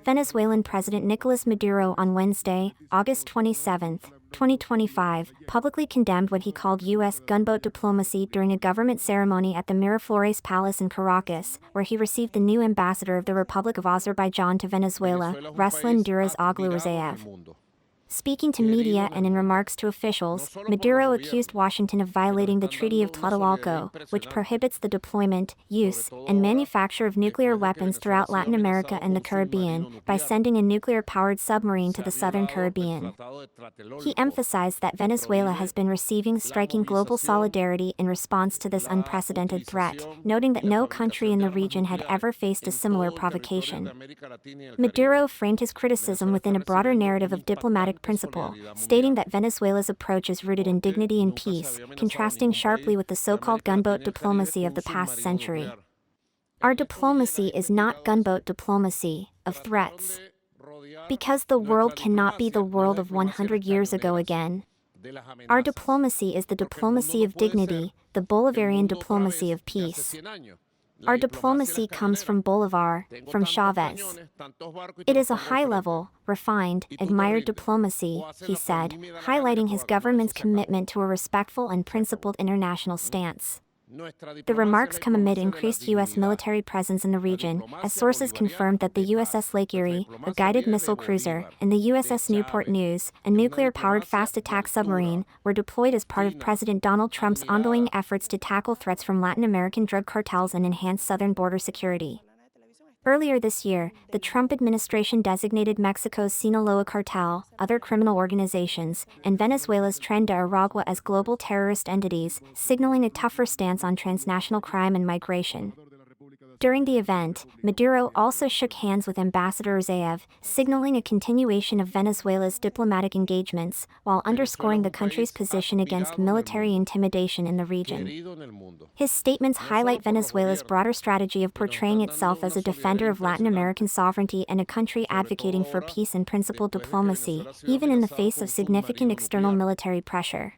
Venezuelan President Nicolás Maduro on Wednesday, August 27, 2025, publicly condemned what he called U.S. gunboat diplomacy during a government ceremony at the Miraflores Palace in Caracas, where he received the new ambassador of the Republic of Azerbaijan to Venezuela, Ruslan Duraz-Oglu. Speaking to media and in remarks to officials, Maduro accused Washington of violating the Treaty of Tlatelolco, which prohibits the deployment, use, and manufacture of nuclear weapons throughout Latin America and the Caribbean, by sending a nuclear-powered submarine to the southern Caribbean. He emphasized that Venezuela has been receiving striking global solidarity in response to this unprecedented threat, noting that no country in the region had ever faced a similar provocation. Maduro framed his criticism within a broader narrative of diplomatic principle, stating that Venezuela's approach is rooted in dignity and peace, contrasting sharply with the so-called gunboat diplomacy of the past century. Our diplomacy is not gunboat diplomacy of threats. Because the world cannot be the world of 100 years ago again. Our diplomacy is the diplomacy of dignity, the Bolivarian diplomacy of peace. Our diplomacy comes from Bolivar, from Chavez. It is a high-level, refined, admired diplomacy, he said, highlighting his government's commitment to a respectful and principled international stance. The remarks come amid increased U.S. military presence in the region, as sources confirmed that the USS Lake Erie, a guided missile cruiser, and the USS Newport News, a nuclear-powered fast-attack submarine, were deployed as part of President Donald Trump's ongoing efforts to tackle threats from Latin American drug cartels and enhance southern border security. Earlier this year, the Trump administration designated Mexico's Sinaloa cartel, other criminal organizations, and Venezuela's Tren de Aragua as global terrorist entities, signaling a tougher stance on transnational crime and migration. During the event, Maduro also shook hands with Ambassador Uzaev, signaling a continuation of Venezuela's diplomatic engagements, while underscoring the country's position against military intimidation in the region. His statements highlight Venezuela's broader strategy of portraying itself as a defender of Latin American sovereignty and a country advocating for peace and principled diplomacy, even in the face of significant external military pressure.